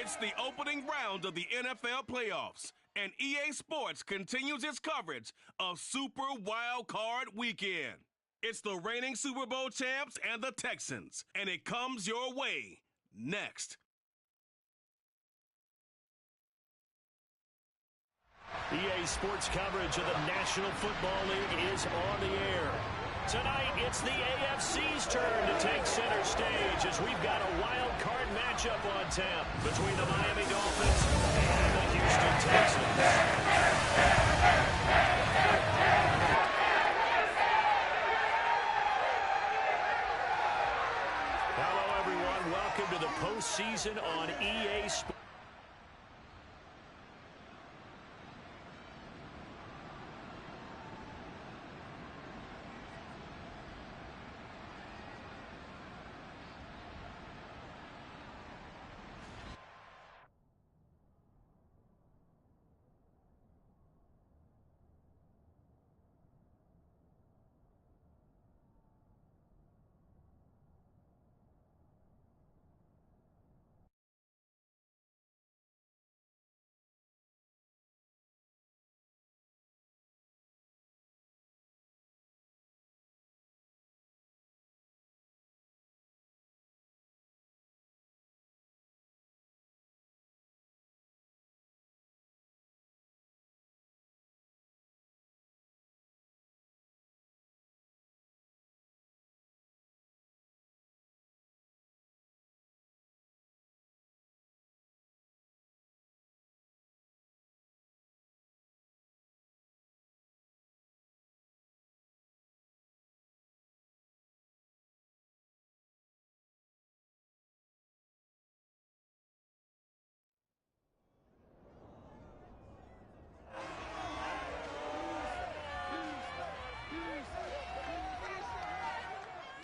It's the opening round of the NFL playoffs, and EA Sports continues its coverage of Super Wild Card Weekend. It's the reigning Super Bowl champs and the Texans, and it comes your way next. EA Sports coverage of the National Football League is on the air. Tonight, it's the AFC's turn to take center stage as we've got a wild card matchup on tap between the Miami Dolphins and the Houston Texans. Hello, everyone. Welcome to the postseason on EA Sports.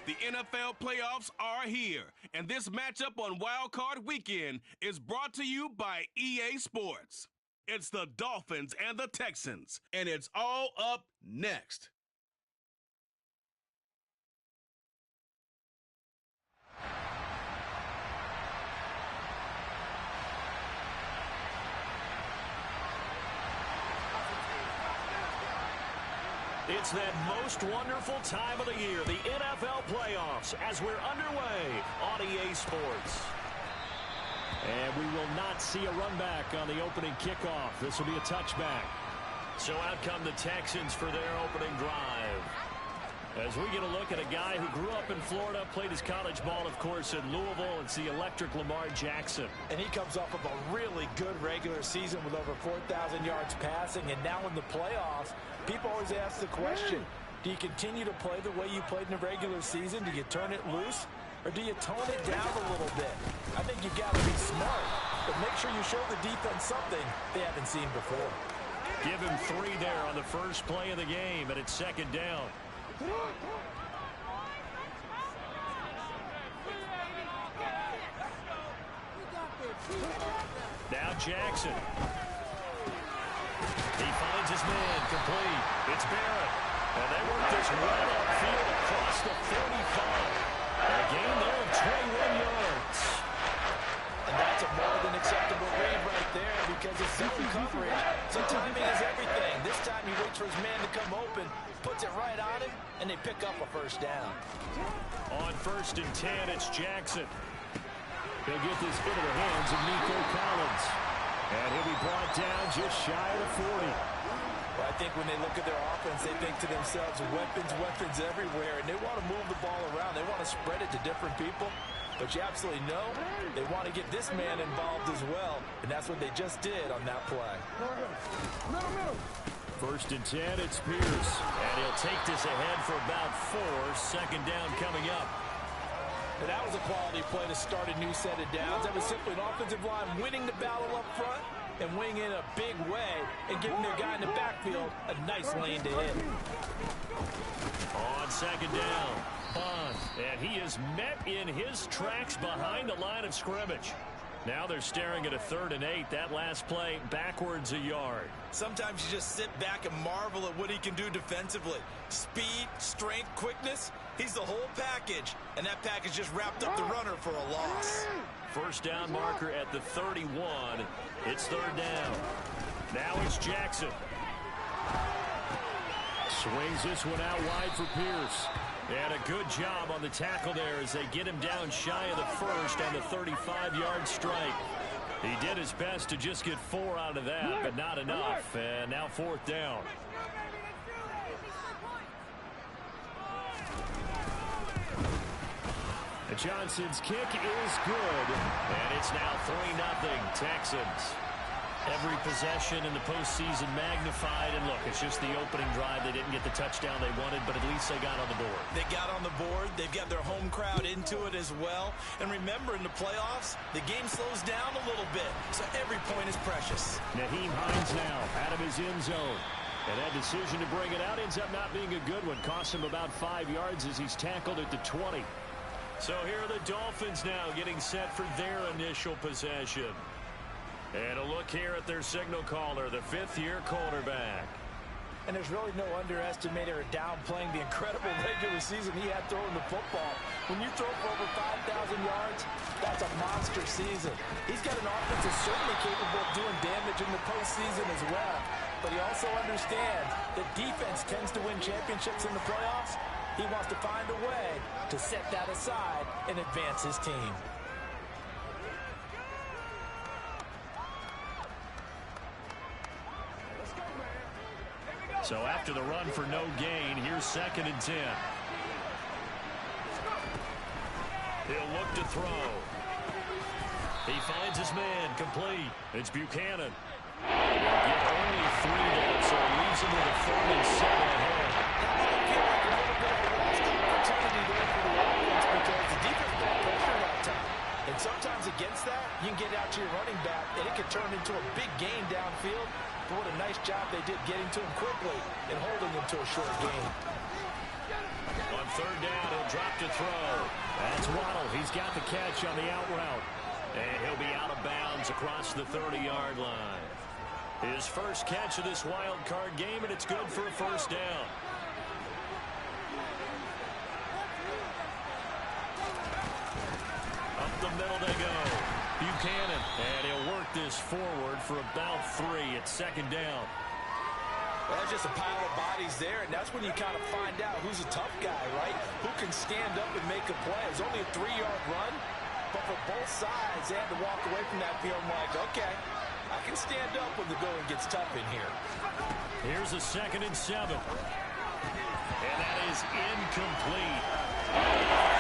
The NFL playoffs are here, and this matchup on Wild Card Weekend is brought to you by EA Sports. It's the Dolphins and the Texans, and it's all up next. It's that most wonderful time of the year, the NFL playoffs, as we're underway on EA Sports. And we will not see a run back on the opening kickoff. This will be a touchback. So out come the Texans for their opening drive. As we get a look at a guy who grew up in Florida, played his college ball, of course, in Louisville. It's the electric Lamar Jackson. And he comes off of a really good regular season with over 4,000 yards passing. And now in the playoffs, people always ask the question, do you continue to play the way you played in the regular season? Do you turn it loose? Or do you tone it down a little bit? I think you've got to be smart, but make sure you show the defense something they haven't seen before. Give him 3 there on the first play of the game, and it's second down. Now Jackson. He finds his man complete. It's Barrett. And they work this right upfield across the 45. A gain there of 21 yards. And that's a more than acceptable read right there because it's zone coverage. So timing is everything. This time he waits for his man to come open, puts it right on him, and they pick up a first down. On 1st and 10, it's Jackson. He'll get this into the hands of Nico Collins. And he'll be brought down just shy of the 40. Well, I think when they look at their offense, they think to themselves, weapons everywhere, and they want to move the ball around. They want to spread it to different people. But you absolutely know they want to get this man involved as well, and that's what they just did on that play. 1st and 10, it's Pierce. And he'll take this ahead for about 4. Second down coming up. And that was a quality play to start a new set of downs. That was simply an offensive line winning the battle up front and winning in a big way and giving their guy in the backfield a nice lane to hit. On second down, Bond. And he is met in his tracks behind the line of scrimmage. Now they're staring at a 3rd and 8. That last play backwards a yard. Sometimes you just sit back and marvel at what he can do defensively. Speed, strength, quickness. He's the whole package. And that package just wrapped up the runner for a loss. First down marker at the 31. It's 3rd down. Now it's Jackson. Swings this one out wide for Pierce. And a good job on the tackle there as they get him down shy of the first on the 35-yard strike. He did his best to just get 4 out of that, but not enough. And now 4th down. Johnson's kick is good, and it's now 3-0 Texans. Every possession in the postseason magnified, and look, it's just the opening drive. They didn't get the touchdown they wanted, but at least they got on the board. They got on the board. They've got their home crowd into it as well. And remember, in the playoffs, the game slows down a little bit, so every point is precious. Nyheim Hines now out of his end zone. And that decision to bring it out ends up not being a good one. Cost him about 5 yards as he's tackled at the 20. So here are the Dolphins now getting set for their initial possession. And a look here at their signal caller, the 5th-year quarterback. And there's really no underestimating or downplaying the incredible regular season he had throwing the football. When you throw for over 5,000 yards, that's a monster season. He's got an offense that's certainly capable of doing damage in the postseason as well. But he also understands that defense tends to win championships in the playoffs. He wants to find a way to set that aside and advance his team. So after the run for no gain, here's 2nd and 10. He'll look to throw. He finds his man, complete. It's Buchanan. He'll get only 3 down, so it leaves him with a 3rd and 7 ahead. Opportunity there for the offense because the defense got pressure that time. And sometimes against that, you can get out to your running back, and it can turn into a big gain downfield. But what a nice job they did getting to him quickly and holding him to a short gain. On 3rd down, he'll drop to throw. That's Waddle. He's got the catch on the out route. And he'll be out of bounds across the 30-yard line. His first catch of this wild card game, and it's good for a 1st down. Up the middle they go. Buchanan, and he'll work this forward for about 3 at 2nd down. Well, that's just a pile of bodies there, and that's when you kind of find out who's a tough guy, right? Who can stand up and make a play. It's only a 3-yard run, but for both sides, they had to walk away from that field like, okay, I can stand up when the going gets tough in here. Here's a 2nd and 7. And that is incomplete.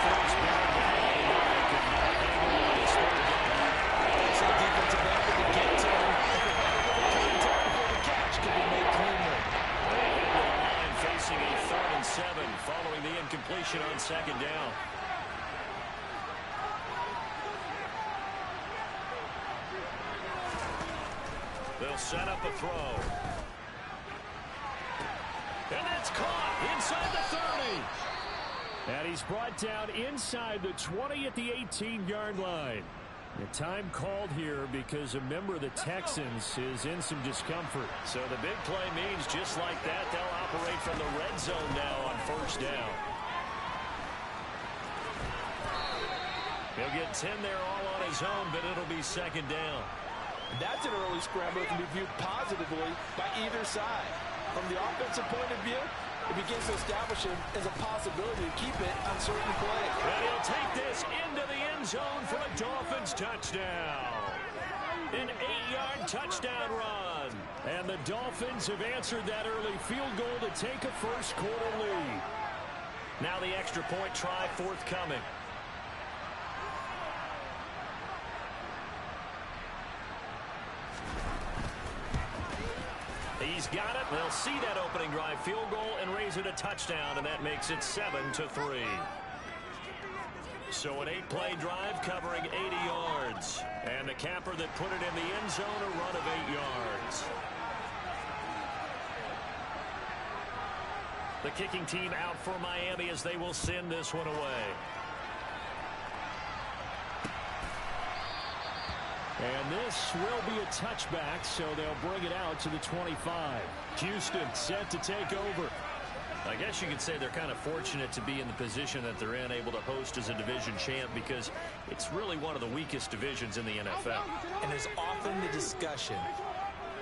First down. It's a defensive effort to get to him. Before the catch can be made cleanly. Line facing a 3rd and 7 following the incompletion on 2nd down. They'll set up a throw. And that's caught inside the 30. And he's brought down inside the 20 at the 18-yard line. The time called here because a member of the Texans is in some discomfort. So the big play means just like that, they'll operate from the red zone now on 1st down. He'll get 10 there all on his own, but it'll be 2nd down. That's an early scramble that can be viewed positively by either side. From the offensive point of view, it begins to establish him as a possibility to keep it on certain plays. And he'll take this into the end zone for a Dolphins touchdown. An 8-yard touchdown run. And the Dolphins have answered that early field goal to take a first-quarter lead. Now the extra point try forthcoming. He's got it. They'll see that opening drive field goal and raise it a touchdown, and that makes it 7-3. So an 8-play drive covering 80 yards. And the capper that put it in the end zone, a run of 8 yards. The kicking team out for Miami as they will send this one away. And this will be a touchback, so they'll bring it out to the 25. Houston set to take over. I guess you could say they're kind of fortunate to be in the position that they're in, able to host as a division champ, because it's really one of the weakest divisions in the NFL. And there's often the discussion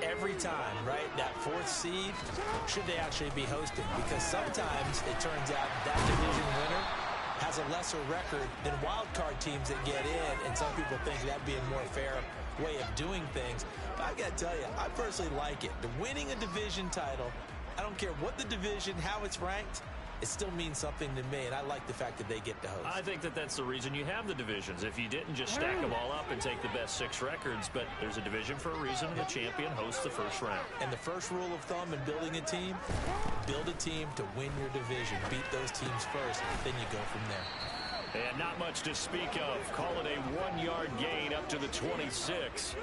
every time, right, that fourth seed, should they actually be hosting? Because sometimes it turns out that division winner has a lesser record than wild card teams that get in, and some people think that'd be a more fair way of doing things. But I got to tell you, I personally like it. The winning a division title, I don't care what the division, how it's ranked, it still means something to me, and I like the fact that they get to host. I think that that's the reason you have the divisions. If you didn't, just stack them all up and take the best 6 records, but there's a division for a reason, and the champion hosts the first round. And the first rule of thumb in building a team, build a team to win your division. Beat those teams first, then you go from there. And not much to speak of. Call it a 1-yard gain up to the 26.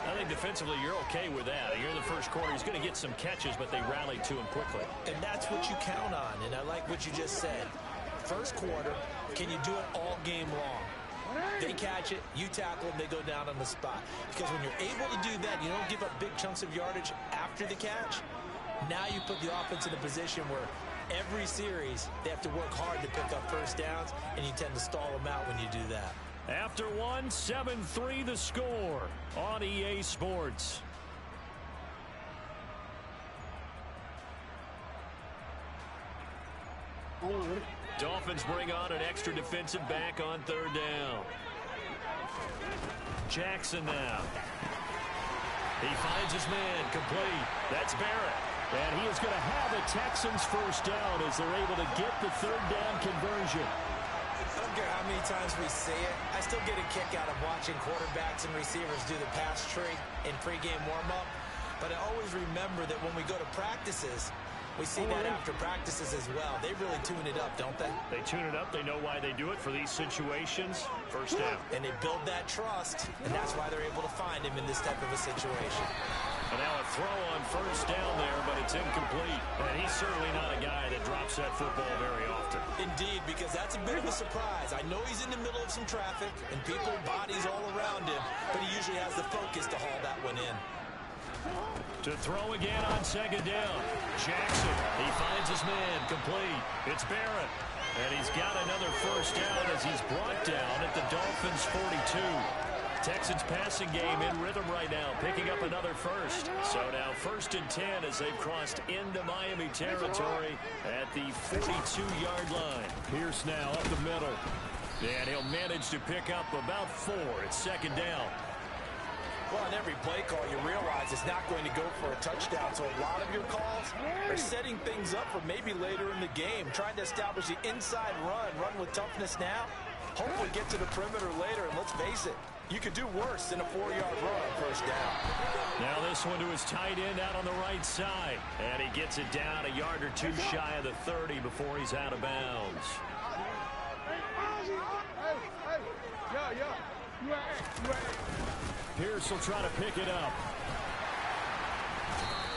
I think defensively you're okay with that. You're in the first quarter. He's going to get some catches, but they rallied to him quickly. And that's what you count on, and I like what you just said. First quarter, can you do it all game long? They catch it, you tackle them, they go down on the spot. Because when you're able to do that, you don't give up big chunks of yardage after the catch. Now you put the offense in a position where every series they have to work hard to pick up first downs, and you tend to stall them out when you do that. After one, 7-3 the score on EA Sports. Dolphins bring on an extra defensive back on 3rd down. Jackson now. He finds his man complete. That's Barrett. And he is going to have a Texans first down as they're able to get the 3rd down conversion. I don't care how many times we say it, I still get a kick out of watching quarterbacks and receivers do the pass tree in pregame warm-up. But I always remember that when we go to practices, we see that after practices as well. They really tune it up, don't they? They tune it up. They know why they do it for these situations. First down. And they build that trust, and that's why they're able to find him in this type of a situation. And now a throw on first down there, but it's incomplete. And he's certainly not a guy that drops that football very often. Indeed, because that's a bit of a surprise. I know he's in the middle of some traffic, and people, bodies all around him, but he usually has the focus to haul that one in. To throw again on 2nd down. Jackson, he finds his man complete. It's Barrett. And he's got another first down as he's brought down at the Dolphins' 42. Texans passing game in rhythm right now, picking up another first. So now 1st and 10 as they've crossed into Miami territory at the 42-yard line. Pierce now up the middle. And he'll manage to pick up about 4 at 2nd down. Well, on every play call, you realize it's not going to go for a touchdown. So a lot of your calls are setting things up for maybe later in the game, trying to establish the inside run with toughness now. Hopefully get to the perimeter later, and let's face it, you could do worse than a 4-yard run on first down. Now this one to his tight end out on the right side. And he gets it down a yard or 2 shy of the 30 before he's out of bounds. Pierce will try to pick it up.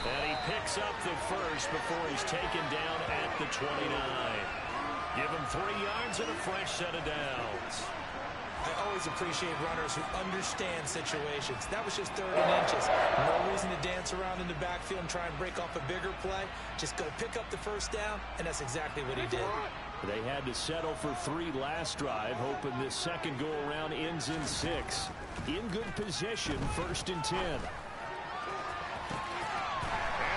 And he picks up the first before he's taken down at the 29. Give him 3 yards and a fresh set of downs. I always appreciate runners who understand situations. That was just 3rd and inches. No reason to dance around in the backfield and try and break off a bigger play. Just go pick up the first down, and that's exactly what he did. They had to settle for 3 last drive, hoping this second go-around ends in 6. In good position, 1st and 10. And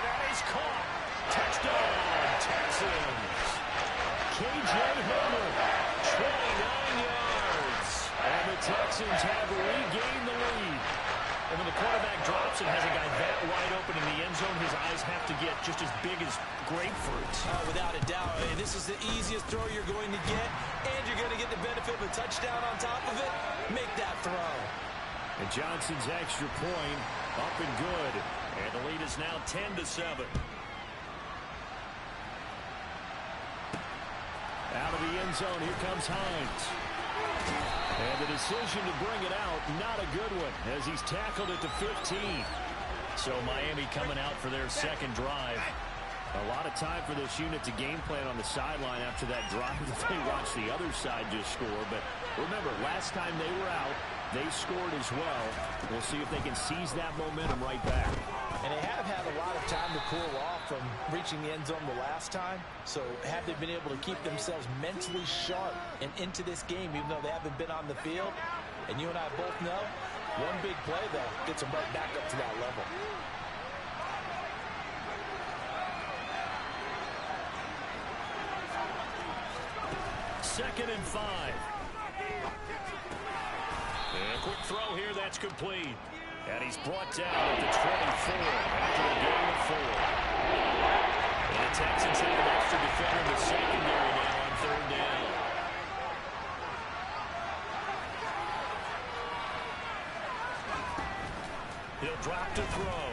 that is caught. Touchdown, Texans. K.J. Hamler, 29 yards. And the Texans have regained the lead. And when the quarterback drops and has a guy that wide open in the end zone, his eyes have to get just as big as grapefruits. Without a doubt. I mean, this is the easiest throw you're going to get, and you're going to get the benefit of a touchdown on top of it. Make that throw. And Johnson's extra point up and good. And the lead is now 10-7. Out of the end zone, here comes Hines. And the decision to bring it out, not a good one, as he's tackled at the 15. So Miami coming out for their second drive. A lot of time for this unit to game plan on the sideline after that drive that they watched the other side just score. But remember, last time they were out, they scored as well. We'll see if they can seize that momentum right back. And they have had a lot of time to cool off from reaching the end zone the last time. So have they been able to keep themselves mentally sharp and into this game, even though they haven't been on the field? And you and I both know, one big play, though, gets them right back up to that level. Second and 5. And a quick throw here, that's complete. And he's brought down at the 24 after a gain of 4. And the Texans have an extra defender in the secondary now on third down. He'll drop to throw.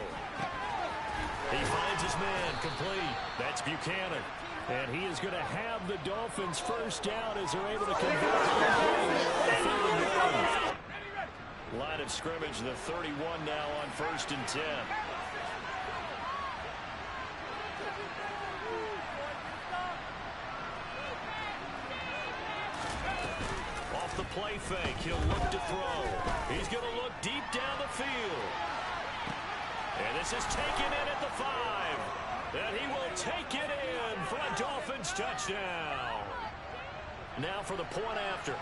He finds his man, complete. That's Buchanan. And he is going to have the Dolphins first down as they're able to convert on 3rd and 1. Line of scrimmage, the 31 now on 1st and 10. Off the play fake, he'll look to throw. He's going to look deep down the field. And this is taken in at the 5. And he will take it in for a Dolphins touchdown. Now for the point after.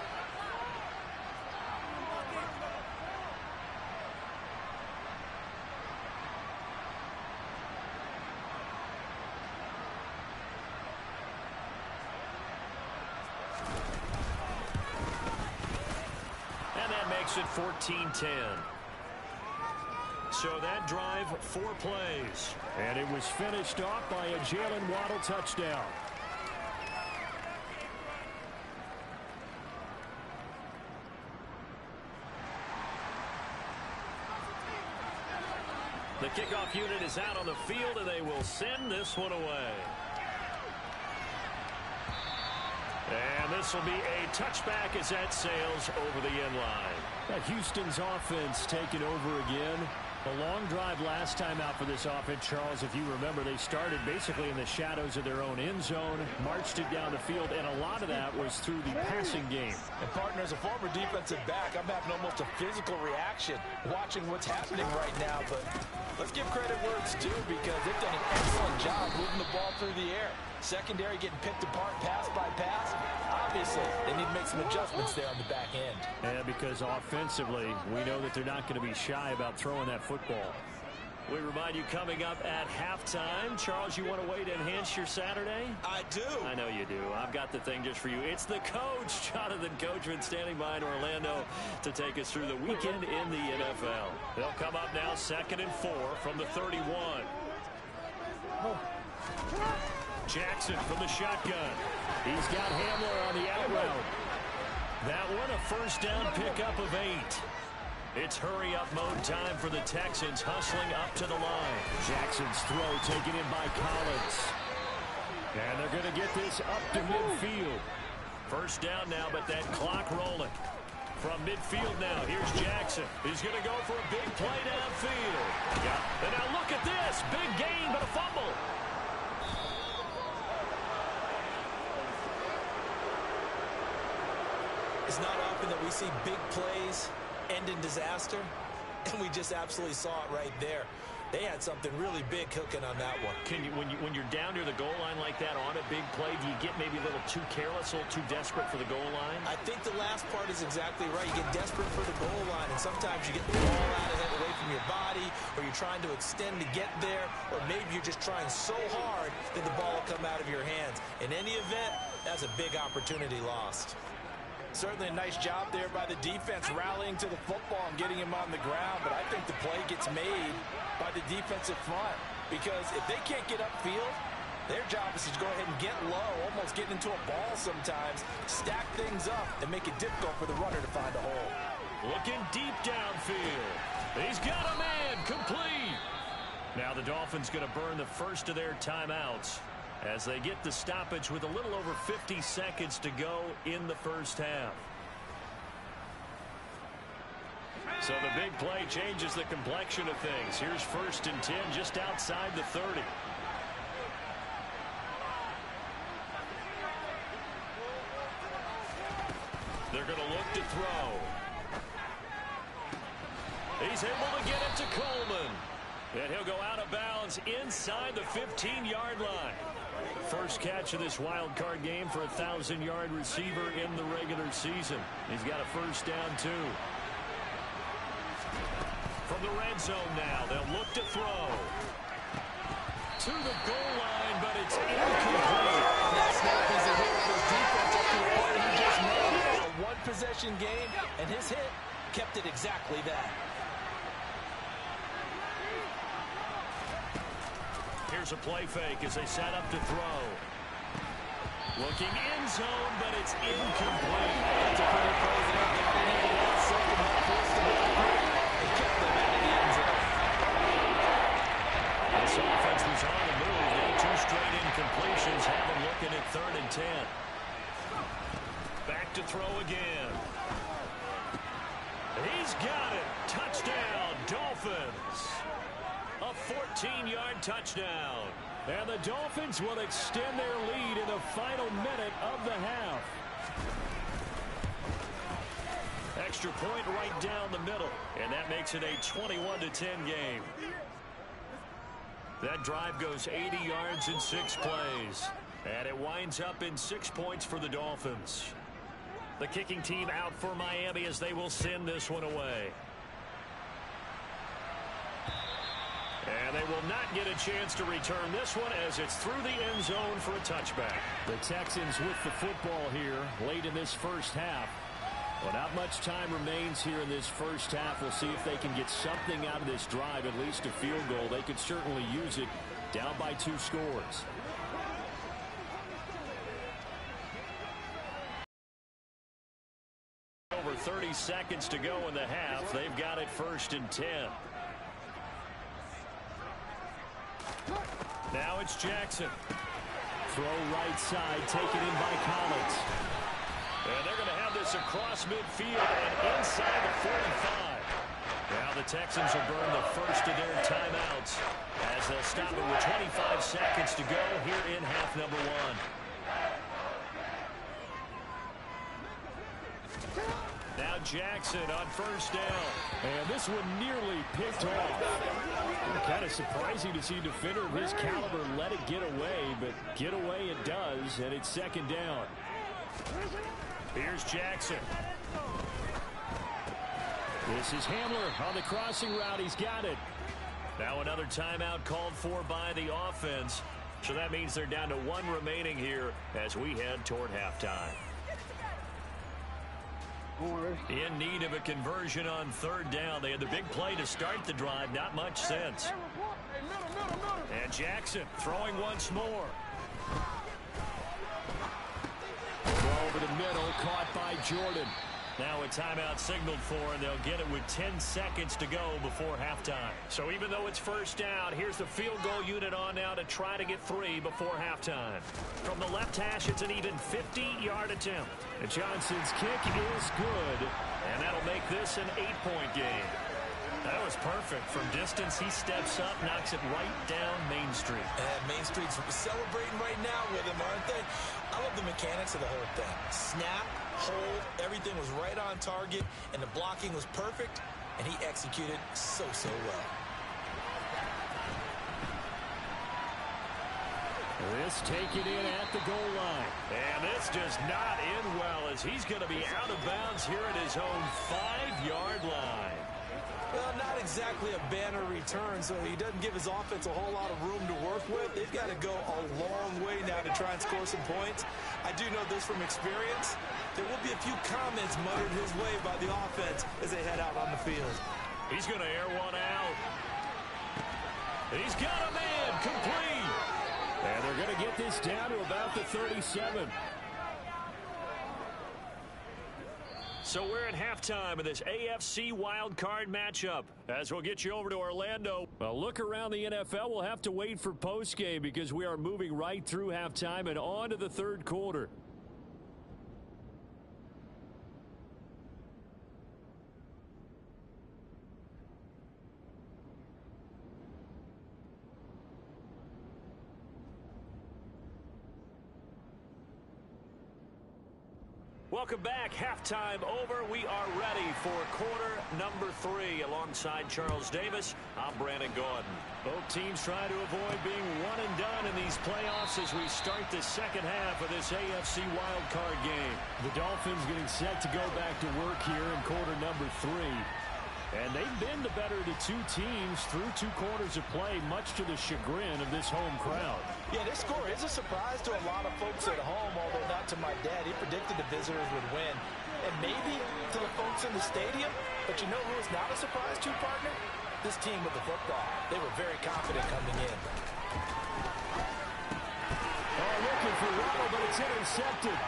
And that makes it 14-10. So that drive, 4 plays. And it was finished off by a Jalen Waddle touchdown. The kickoff unit is out on the field, and they will send this one away. And this will be a touchback as that sails over the end line. Houston's offense taking over again. A long drive last time out for this offense, Charles. If you remember, they started basically in the shadows of their own end zone, marched it down the field, and a lot of that was through the passing game. And, partner, as a former defensive back, I'm having almost a physical reaction watching what's happening right now. But let's give credit where it's due, because they've done an excellent job moving the ball through the air. Secondary getting picked apart pass by pass. Obviously, they need to make some adjustments there on the back end. Yeah, because offensively, we know that they're not going to be shy about throwing that football. We remind you, coming up at halftime, Charles, you want a way to enhance your Saturday? I do. I know you do. I've got the thing just for you. It's the coach, Jonathan Coachman, standing by in Orlando to take us through the weekend in the NFL. They'll come up now 2nd and 4 from the 31. Jackson from the shotgun. He's got Hamler on the out route. That one a first down pickup of 8. It's hurry-up mode time for the Texans, hustling up to the line. Jackson's throw taken in by Collins. And they're going to get this up to midfield. First down now, but that clock rolling. From midfield now, here's Jackson. He's going to go for a big play downfield. Yeah. And now look at this. Big gain, but a fumble. It's not often that we see big plays end in disaster, and we just absolutely saw it right there. They had something really big cooking on that one. When you're down near the goal line like that on a big play, do you get maybe a little too careless, a little too desperate for the goal line? I think the last part is exactly right. You get desperate for the goal line, and sometimes you get the ball out of it away from your body, or you're trying to extend to get there, or maybe you're just trying so hard that the ball will come out of your hands. In any event, that's a big opportunity lost. Certainly a nice job there by the defense rallying to the football and getting him on the ground, but I think the play gets made by the defensive front, because if they can't get upfield, their job is to go ahead and get low, almost get into a ball sometimes, stack things up, and make it difficult for the runner to find a hole. Looking deep downfield. He's got a man, complete. Now the Dolphins going to burn the first of their timeouts as they get the stoppage with a little over 50 seconds to go in the first half. So the big play changes the complexion of things. Here's 1st and 10 just outside the 30. They're going to look to throw. He's able to get it to Coleman. And he'll go out of bounds inside the 15-yard line. First catch of this wild card game for a 1,000-yard receiver in the regular season. He's got a first down, too. From the red zone now, they'll look to throw. To the goal line, but it's incomplete. That snap is a hit of his defense after the play he just made. A one-possession game, and his hit kept it exactly that. Here's a play fake as they set up to throw. Looking end zone, but it's incomplete. That's a pretty play there. And even that second half forced the ball quick and kept them out of the end zone. This offense was on the move. Now 2 straight incompletions have them looking at 3rd and 10. Back to throw again. He's got it. Touchdown, Dolphins. A 14-yard touchdown. And the Dolphins will extend their lead in the final minute of the half. Extra point right down the middle. And that makes it a 21-10 game. That drive goes 80 yards in 6 plays. And it winds up in 6 points for the Dolphins. The kicking team out for Miami as they will send this one away. And they will not get a chance to return this one as it's through the end zone for a touchback. The Texans with the football here late in this first half. Well, not much time remains here in this first half. We'll see if they can get something out of this drive, at least a field goal. They could certainly use it down by 2 scores. Over 30 seconds to go in the half. They've got it 1st and 10. Now it's Jackson. Throw right side, taken in by Collins. And they're going to have this across midfield and inside the 45. Now the Texans will burn the first of their timeouts as they'll stop it with 25 seconds to go here in half number 1. Now Jackson on first down. And this one nearly picked off. Kind of surprising to see a defender of his caliber let it get away, but get away it does, and it's 2nd down. Here's Jackson. This is Hamler on the crossing route. He's got it. Now another timeout called for by the offense. So that means they're down to 1 remaining here as we head toward halftime. In need of a conversion on 3rd down. They had the big play to start the drive. Not much sense. And Jackson throwing once more. Throw over the middle, caught by Jordan. Now a timeout signaled for, and they'll get it with 10 seconds to go before halftime. So even though it's first down, here's the field goal unit on now to try to get 3 before halftime. From the left hash, it's an even 50-yard attempt. And Johnson's kick is good. And that'll make this an 8-point game. That was perfect. From distance, he steps up, knocks it right down Main Street. And Main Street's celebrating right now with him, aren't they? I love the mechanics of the whole thing. Snap, hold, everything was right on target, and the blocking was perfect, and he executed so well. This taken in at the goal line. And this does not end well as he's going to be out of bounds here at his own 5-yard line. Well, not exactly a banner return, so he doesn't give his offense a whole lot of room to work with. They've got to go a long way now to try and score some points. I do know this from experience. There will be a few comments muttered his way by the offense as they head out on the field. He's going to air one out. He's got a man complete. And they're going to get this down to about the 37. So we're at halftime of this AFC wildcard matchup. As we'll get you over to Orlando. A look around the NFL. We'll have to wait for postgame because we are moving right through halftime and on to the 3rd quarter. Welcome back. Halftime over. We are ready for quarter number 3. Alongside Charles Davis, I'm Brandon Gordon. Both teams trying to avoid being one and done in these playoffs as we start the second half of this AFC wildcard game. The Dolphins getting set to go back to work here in quarter number 3. And they've been the better of the two teams through 2 quarters of play, much to the chagrin of this home crowd. Yeah, this score is a surprise to a lot of folks at home, although not to my dad. He predicted the visitors would win. And maybe to the folks in the stadium, but you know who is not a surprise to, partner? This team with the football. They were very confident coming in. Oh, looking for Waddle, but it's intercepted.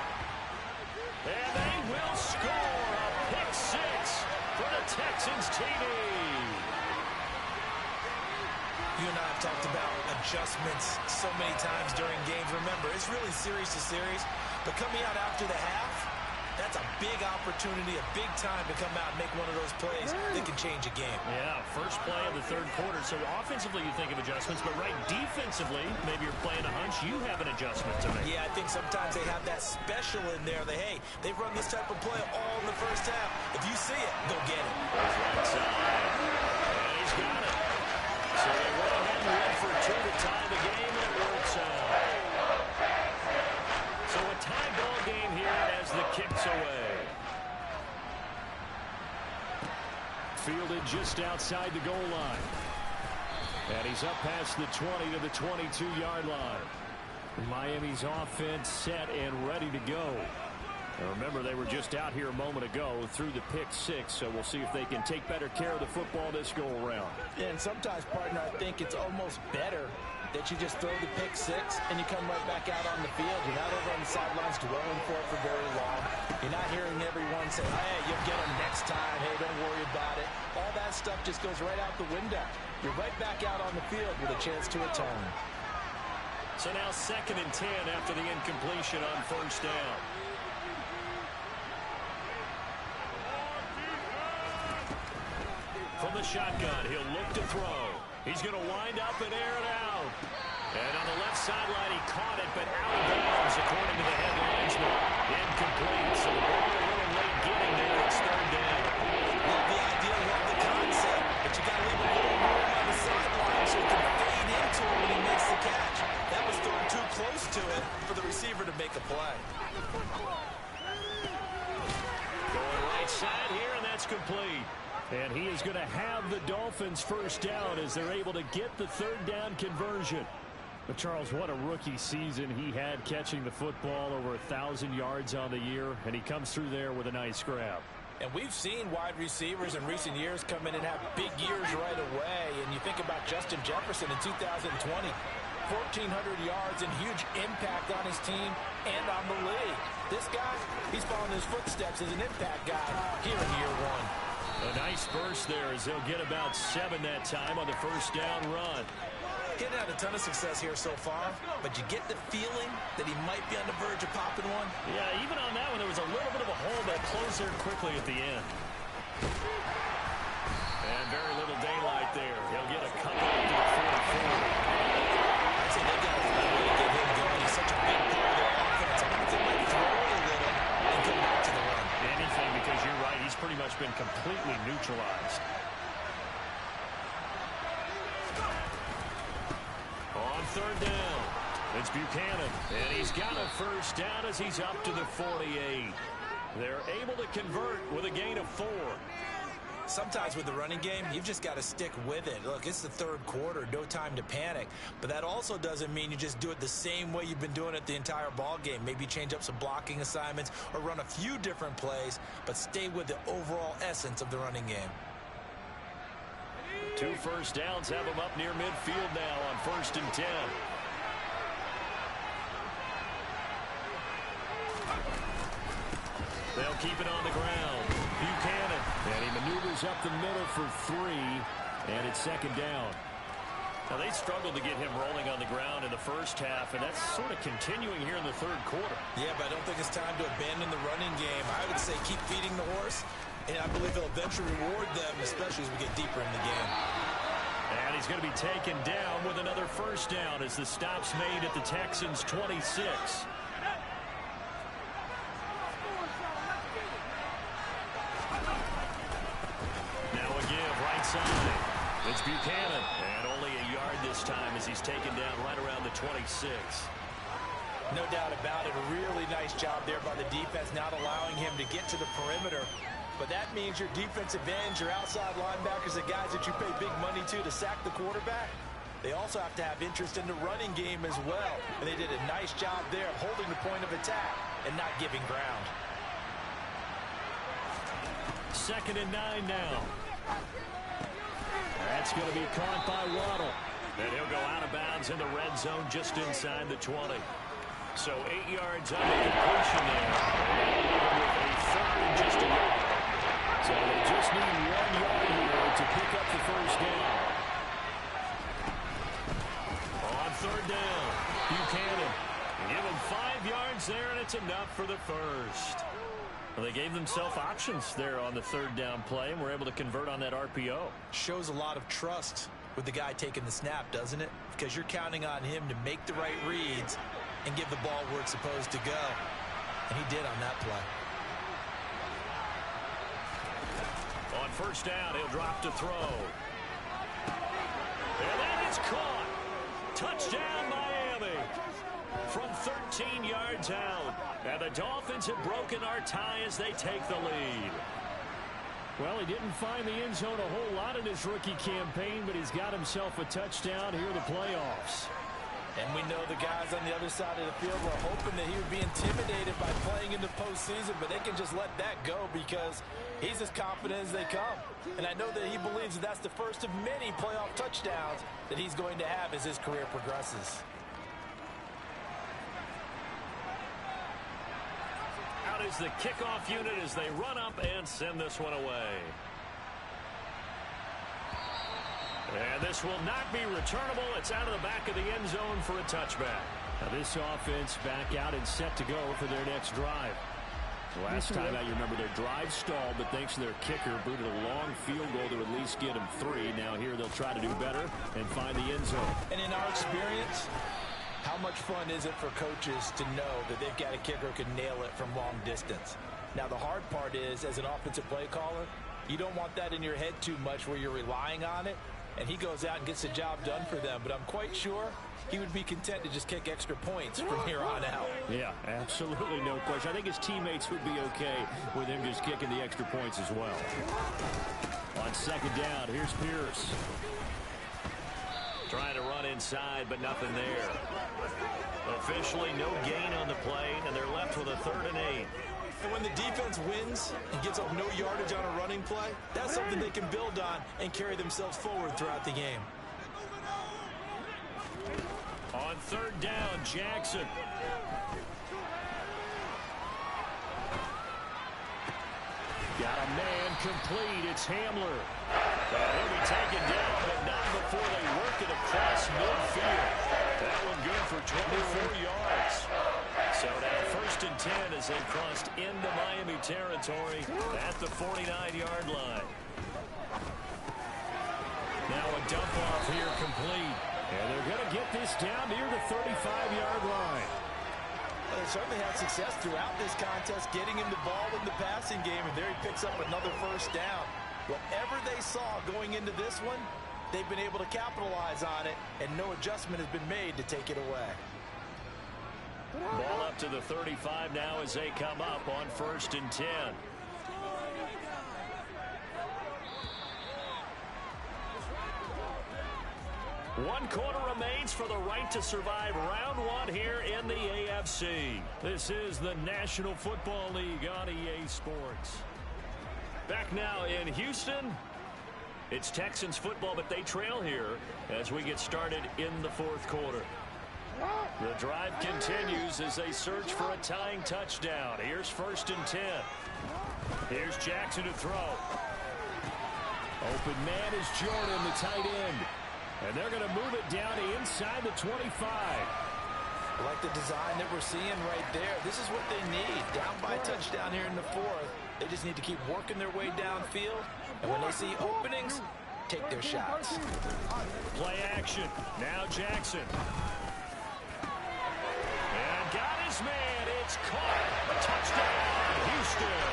And they will score a pick 6 for the Texans TD. You and I have talked about adjustments so many times during games. Remember, it's really series to series, but coming out after the half, that's a big opportunity, a big time to come out and make one of those plays that can change a game. Yeah, first play of the third quarter. So offensively, you think of adjustments, but right defensively, maybe you're playing a hunch. You have an adjustment to make. Yeah, I think sometimes they have that special in there. They've run this type of play all in the first half. If you see it, go get it. Right side. And he's got it. So they went ahead and went for 2 to tie the game, and it works out. So a tie ball game here as the kick's away. Fielded just outside the goal line. And he's up past the 20 to the 22-yard line. Miami's offense set and ready to go. Now remember, they were just out here a moment ago through the pick 6, so we'll see if they can take better care of the football this go-around. And sometimes, partner, I think it's almost better that you just throw the pick 6 and you come right back out on the field. You're not over on the sidelines dwelling for it for very long. You're not hearing everyone say, hey, you'll get them next time. Hey, don't worry about it. All that stuff just goes right out the window. You're right back out on the field with a chance to return. So now 2nd and 10 after the incompletion on first down. From the shotgun, he'll look to throw. He's going to wind up and air it out. And on the left sideline, he caught it, but out of bounds, according to the head linesman. Incomplete, so the ball a little late getting there. It's 3rd down. Love the idea, love the concept, but you got to leave a little room on the sideline so he can fade into it when he makes the catch. That was thrown too close to it for the receiver to make a play. Going right side here, and that's complete. And he is going to have the Dolphins first down as they're able to get the 3rd down conversion. But Charles, what a rookie season he had, catching the football over 1,000 yards on the year, and he comes through there with a nice grab. And we've seen wide receivers in recent years come in and have big years right away. And you think about Justin Jefferson in 2020, 1,400 yards and huge impact on his team and on the league. This guy, he's following his footsteps as an impact guy here in year 1. A nice burst there as they'll get about 7 that time on the first down run. He hadn't had a ton of success here so far, but you get the feeling that he might be on the verge of popping one. Yeah, even on that one, there was a little bit of a hole that closed there quickly at the end. And very little daylight there. He'll get a couple up to the 44. I'd say they got a way to get him going. He's such a big part of their offense. I think they might throw it a little and come back to the run. Anything, because you're right, he's pretty much been completely neutralized. On 3rd down, it's Buchanan, and he's got a first down as he's up to the 48. They're able to convert with a gain of 4. Sometimes with the running game, you've just got to stick with it. Look, it's the 3rd quarter, no time to panic. But that also doesn't mean you just do it the same way you've been doing it the entire ball game. Maybe change up some blocking assignments or run a few different plays, but stay with the overall essence of the running game. 2 first downs have him up near midfield now on 1st and 10. They'll keep it on the ground. Buchanan. And he maneuvers up the middle for 3, and it's 2nd down. Now, they struggled to get him rolling on the ground in the first half, and that's sort of continuing here in the 3rd quarter. Yeah, but I don't think it's time to abandon the running game. I would say keep feeding the horse, and I believe he'll eventually reward them, especially as we get deeper in the game. And he's going to be taken down with another first down as the stop's made at the Texans' 26. It's Buchanan, and only a yard this time as he's taken down right around the 26. No doubt about it. A really nice job there by the defense, not allowing him to get to the perimeter. But that means your defensive ends, your outside linebackers, the guys that you pay big money to sack the quarterback, they also have to have interest in the running game as well. And they did a nice job there of holding the point of attack and not giving ground. 2nd and 9 now. That's going to be caught by Waddle. And he'll go out of bounds in the red zone just inside the 20. So 8 yards on the completion there. With a 3rd and just a yard. So they just need 1 yard here to pick up the first down. On 3rd down, Buchanan. Give him 5 yards there, and it's enough for the first. Well, they gave themselves options there on the 3rd down play, and were able to convert on that RPO. Shows a lot of trust with the guy taking the snap, doesn't it? Because you're counting on him to make the right reads and give the ball where it's supposed to go. And he did on that play. On 1st down, he'll drop to throw. And that is caught. Touchdown, Miami. From 13 yards out. And the Dolphins have broken our tie as they take the lead. Well, he didn't find the end zone a whole lot in his rookie campaign, but he's got himself a touchdown here in the playoffs. And we know the guys on the other side of the field were hoping that he would be intimidated by playing in the postseason, but they can just let that go because he's as confident as they come. And I know that he believes that that's the first of many playoff touchdowns that he's going to have as his career progresses. Out is the kickoff unit as they run up and send this one away. And this will not be returnable. It's out of the back of the end zone for a touchback. Now this offense back out and set to go for their next drive. Last time out, you remember their drive stalled, but thanks to their kicker, booted a long field goal to at least get them 3. Now here they'll try to do better and find the end zone. And in our experience, how much fun is it for coaches to know that they've got a kicker who can nail it from long distance? Now the hard part is, as an offensive play caller, you don't want that in your head too much where you're relying on it. And he goes out and gets the job done for them. But I'm quite sure he would be content to just kick extra points from here on out. Yeah, absolutely no question. I think his teammates would be okay with him just kicking the extra points as well. On 2nd down, here's Pierce. Trying to run inside, but nothing there. Officially, no gain on the play, and they're left with a 3rd and 8. And when the defense wins and gives up no yardage on a running play, that's something they can build on and carry themselves forward throughout the game. On 3rd down, Jackson. Got a man complete. It's Hamler. He'll be taken down, but not before they work it across midfield. That one good for 24 yards. So now 1st and 10 as they've crossed into Miami territory at the 49-yard line. Now a dump off here complete. And they're going to get this down near the 35-yard line. Well, they certainly had success throughout this contest, getting him the ball in the passing game, and there he picks up another 1st down. Whatever they saw going into this one, they've been able to capitalize on it, and no adjustment has been made to take it away. Ball up to the 35 now as they come up on 1st and 10. One quarter remains for the right to survive round 1 here in the AFC. This is the National Football League on EA Sports. Back now in Houston. It's Texans football, but they trail here as we get started in the 4th quarter. The drive continues as they search for a tying touchdown. Here's 1st and 10. Here's Jackson to throw. Open man is Jordan, the tight end. And they're going to move it down to inside the 25. I like the design that we're seeing right there. This is what they need. Down by a touchdown here in the 4th. They just need to keep working their way downfield. And when they see openings, take their shots. Play action. Now Jackson. And got his man. It's caught. Touchdown, Houston.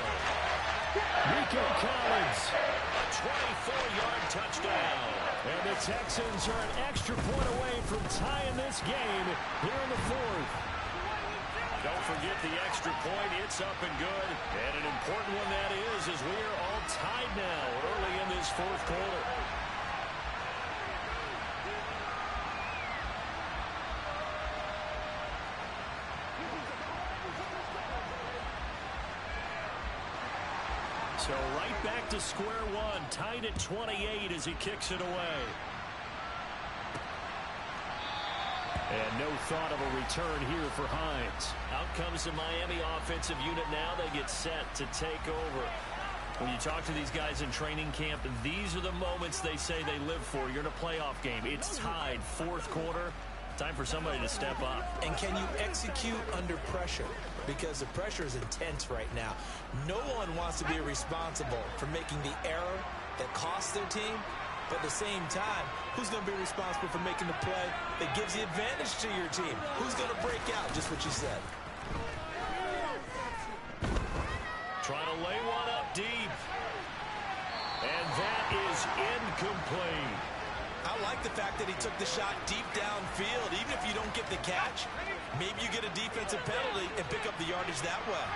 Nico Collins. A 24-yard touchdown. And the Texans are an extra point away from tying this game here in the fourth. Don't forget the extra point. It's up and good. And an important one that is, as we are all tied now early in this fourth quarter. So right back to square one, tied at 28 as he kicks it away. And no thought of a return here for Hines. Out comes the Miami offensive unit now. They get set to take over. When you talk to these guys in training camp, these are the moments they say they live for. You're in a playoff game. It's tied, fourth quarter. Time for somebody to step up. And can you execute under pressure? Because the pressure is intense right now. No one wants to be responsible for making the error that costs their team. But at the same time, who's going to be responsible for making the play that gives the advantage to your team? Who's going to break out? Just what you said. Trying to lay one up deep. And that is incomplete. I like the fact that he took the shot deep downfield. Even if you don't get the catch, maybe you get a defensive penalty and pick up the yardage that way.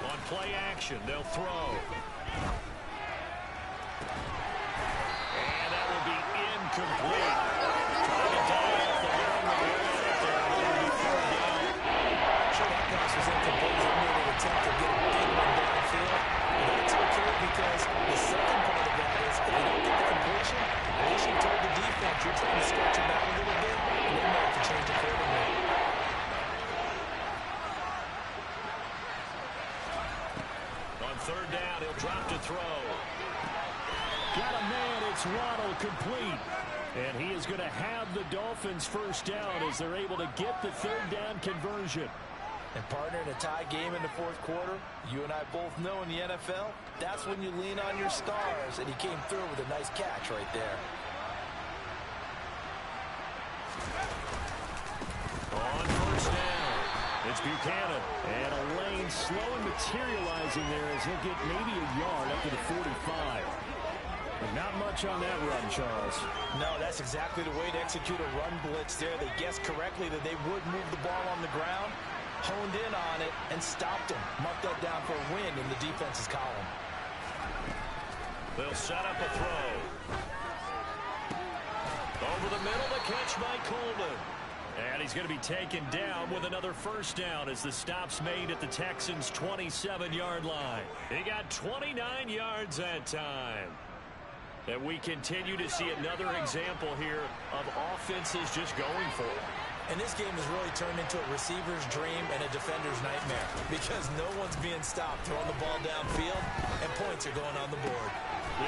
On play action, they'll throw. And that will be incomplete. Trying to die off the long way out there. It'll be third down. Sure, that pass was incomplete. He made an attempt to get a big one downfield. And that's okay because the second part of that is if you don't get the completion, at least you told the defense you're trying to stretch it out a little bit, and then you have to change it accordingly. On third down, he'll drop to throw. Got a man, it's Waddle, complete. And he is going to have the Dolphins first down as they're able to get the third down conversion. And partner, in a tie game in the fourth quarter, you and I both know in the NFL, that's when you lean on your stars. And he came through with a nice catch right there. On first down, it's Buchanan. And a lane slowly materializing there as he'll get maybe a yard up to the 45. But not much on that run, Charles. No, that's exactly the way to execute a run blitz there. They guessed correctly that they would move the ball on the ground, honed in on it, and stopped him. Marked that down for a win in the defense's column. They'll set up a throw. Over the middle, the catch by Coleman. And he's going to be taken down with another first down as the stop's made at the Texans' 27-yard line. He got 29 yards that time. And we continue to see another example here of offenses just going for it. And this game has really turned into a receiver's dream and a defender's nightmare because no one's being stopped throwing the ball downfield, and points are going on the board.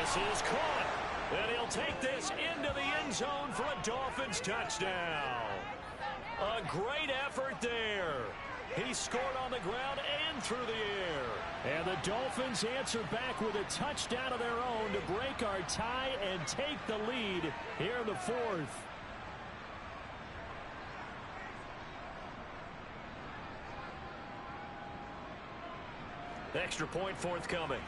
This is caught, and he'll take this into the end zone for a Dolphins touchdown. A great effort there. He scored on the ground and through the air. And the Dolphins answer back with a touchdown of their own to break our tie and take the lead here in the fourth. Extra point forthcoming.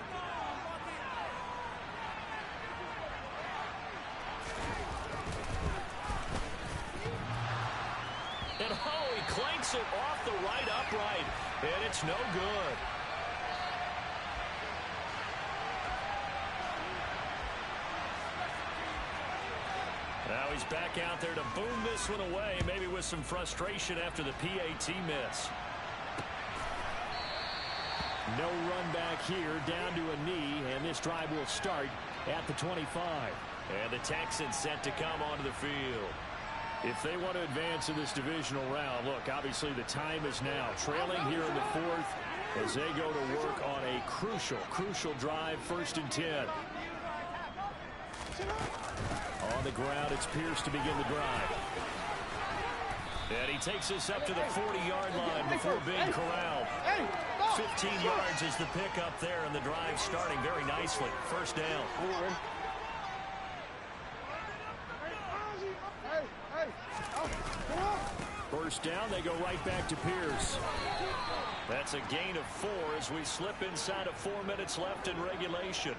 And he clanks it off the right upright, and it's no good. Now he's back out there to boom this one away, maybe with some frustration after the PAT miss. No run back here, down to a knee, and this drive will start at the 25. And the Texans set to come onto the field. If they want to advance in this divisional round, look, obviously the time is now. Trailing here in the fourth as they go to work on a crucial drive, 1st and 10. On the ground, it's Pierce to begin the drive. And he takes us up to the 40-yard line before being corralled. 15 yards is the pickup there, and the drive starting very nicely. First down. First down, they go right back to Pierce. That's a gain of 4 as we slip inside of 4 minutes left in regulation.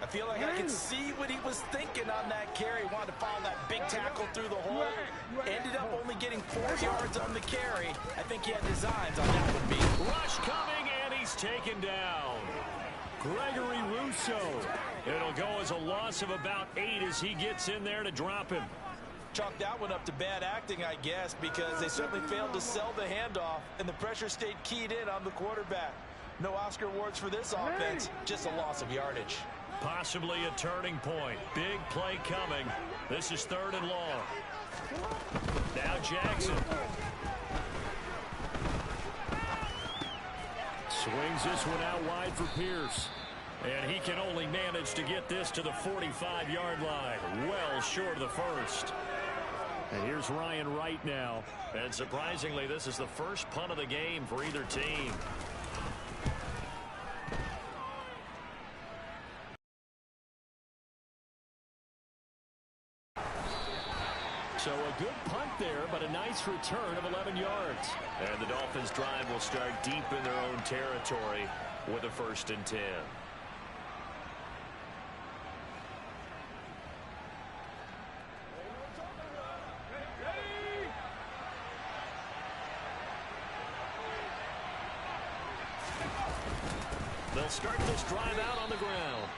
I feel like I can see what he was thinking on that carry. Wanted to follow that big tackle through the hole. Ended up only getting 4 yards on the carry. I think he had designs on that one, B. Rush coming, and he's taken down. Gregory Rousseau. It'll go as a loss of about 8 as he gets in there to drop him. Chalk that one up to bad acting, I guess, because they certainly failed to sell the handoff, and the pressure stayed keyed in on the quarterback. No Oscar awards for this offense, just a loss of yardage. Possibly a turning point. Big play coming. This is 3rd and long. Now Jackson. Swings this one out wide for Pierce. And he can only manage to get this to the 45-yard line. Well short of the first. And here's Ryan Wright now. And surprisingly, this is the first punt of the game for either team. So a good punt there, but a nice return of 11 yards. And the Dolphins' drive will start deep in their own territory with a 1st and 10. They'll start this drive out on the ground.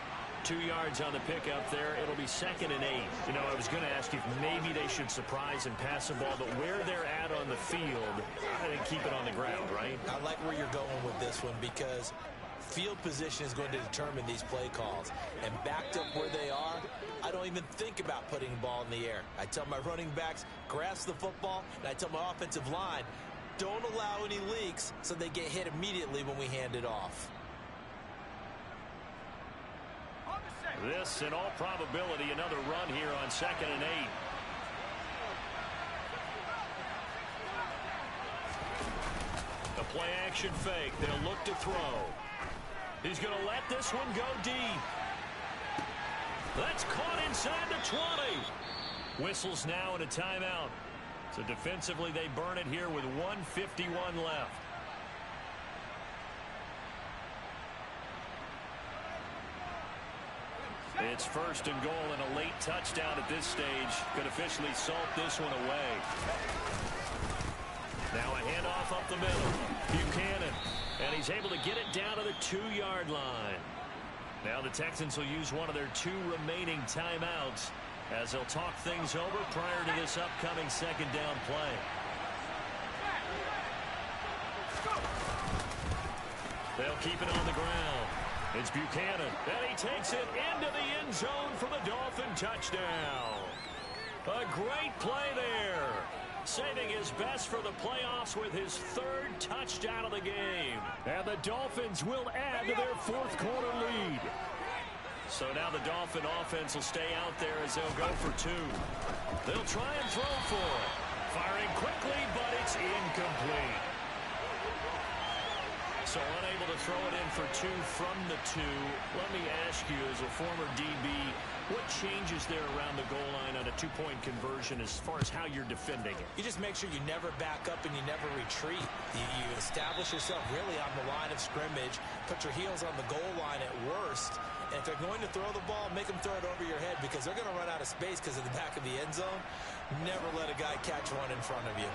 2 yards on the pickup there. It'll be 2nd and 8. You know, I was going to ask you if maybe they should surprise and pass the ball, but where they're at on the field, I think keep it on the ground, right? I like where you're going with this one because field position is going to determine these play calls. And backed up where they are, I don't even think about putting the ball in the air. I tell my running backs, grasp the football, and I tell my offensive line, don't allow any leaks so they get hit immediately when we hand it off. This, in all probability, another run here on 2nd and 8. The play-action fake. They'll look to throw. He's going to let this one go deep. That's caught inside the 20. Whistles now and a timeout. So defensively, they burn it here with 1:51 left. It's 1st and goal and a late touchdown at this stage. Could officially salt this one away. Now a handoff up the middle. Buchanan. And he's able to get it down to the 2-yard line. Now the Texans will use one of their 2 remaining timeouts as they'll talk things over prior to this upcoming 2nd down play. They'll keep it on the ground. It's Buchanan, and he takes it into the end zone for the Dolphin touchdown. A great play there. Saving his best for the playoffs with his 3rd touchdown of the game. And the Dolphins will add to their 4th quarter lead. So now the Dolphin offense will stay out there as they'll go for 2. They'll try and throw for it. Firing quickly, but it's incomplete. So unable to throw it in for 2 from the 2. Let me ask you, as a former DB, what changes there around the goal line on a 2-point conversion as far as how you're defending it? You just make sure you never back up and you never retreat. You establish yourself really on the line of scrimmage, put your heels on the goal line at worst, and if they're going to throw the ball, make them throw it over your head because they're going to run out of space because of the back of the end zone. Never let a guy catch one in front of you.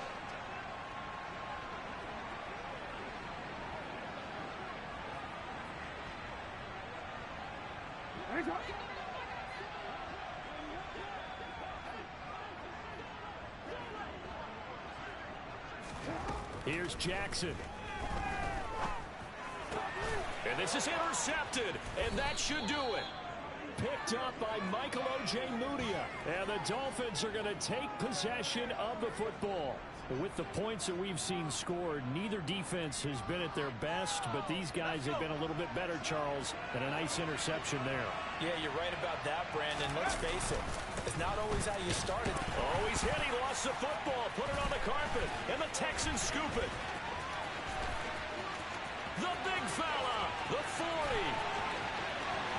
Here's Jackson. And this is intercepted, and that should do it. Picked up by Michael Ojemudia. And the Dolphins are going to take possession of the football. With the points that we've seen scored, neither defense has been at their best, but these guys have been a little bit better, Charles, and a nice interception there. Yeah, you're right about that, Brandon. Let's face it. It's not always how you started. Oh, he's hit. He lost the football. Put it on the carpet. And the Texans scoop it. The big fella. The 40.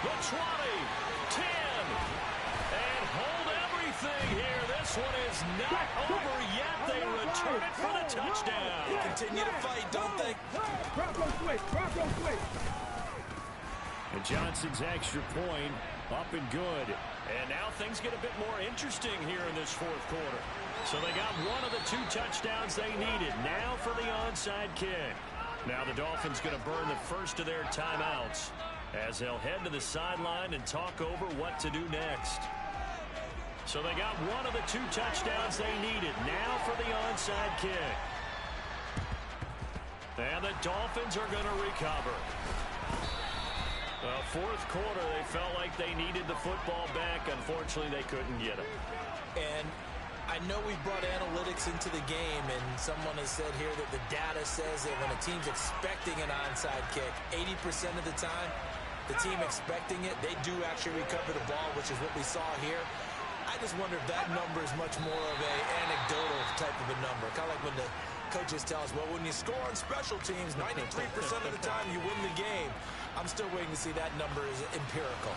The 20. 10. And hold everything here. This one is not over yet. They return it for the touchdown. They continue to fight, don't they? Bronco switch. Bronco switch. And Johnson's extra point up and good. And now things get a bit more interesting here in this fourth quarter. So they got one of the 2 touchdowns they needed. Now for the onside kick. Now the Dolphins going to burn the first of their timeouts as they'll head to the sideline and talk over what to do next. So they got one of the 2 touchdowns they needed. Now for the onside kick. And the Dolphins are going to recover. Fourth quarter, they felt like they needed the football back. Unfortunately, they couldn't get it. And I know we brought analytics into the game, and someone has said here that the data says that when a team's expecting an onside kick, 80% of the time, the team expecting it, they do actually recover the ball, which is what we saw here. I just wonder if that number is much more of an anecdotal type of a number. Kind of like when the coaches tell us, well, when you score on special teams, 93% of the time you win the game. I'm still waiting to see that number is empirical.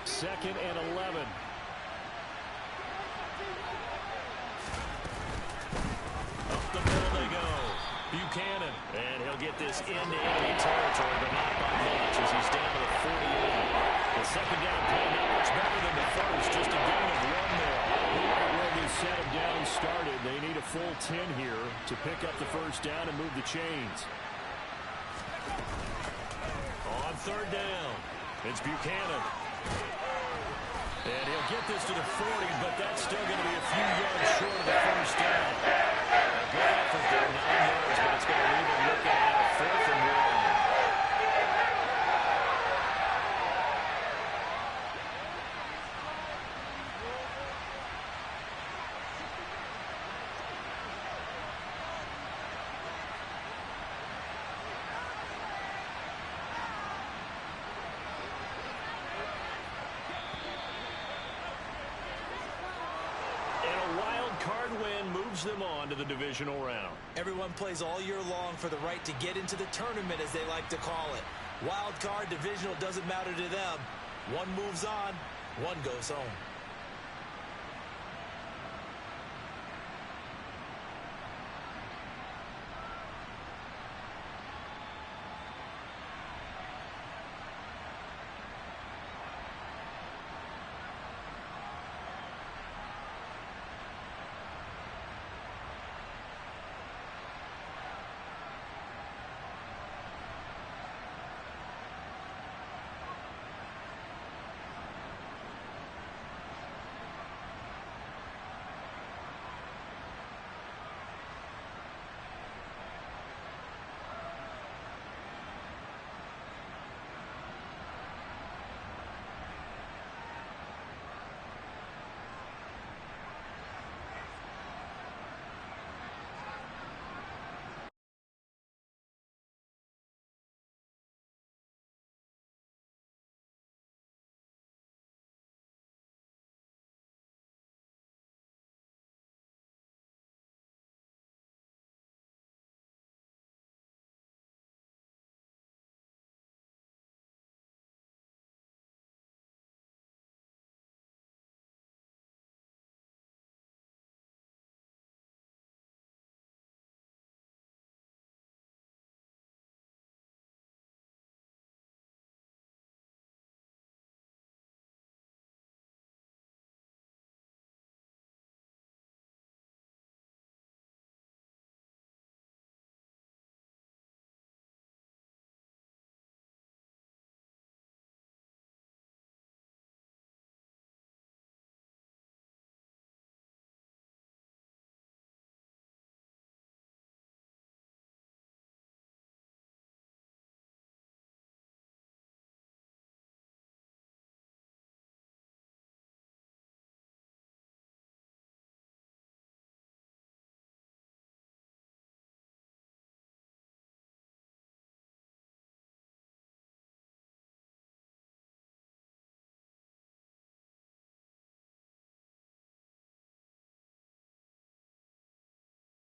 Second and 11. Up the middle they go. Buchanan. And he'll get this into enemy territory, but not by much as he's down to the 48. The second down play not much better than the first. Just a gain of 1 there. Right where this set of down started, they need a full 10 here to pick up the first down and move the chains. On third down, it's Buchanan. And he'll get this to the 40, but that's still going to be a few yards short of the first down. A good effort there, 9 yards, but it's going to leave him looking at a 4th and 1. Them on to the divisional round. Everyone plays all year long for the right to get into the tournament, as they like to call it. Wild card, divisional, doesn't matter to them. One moves on, one goes home.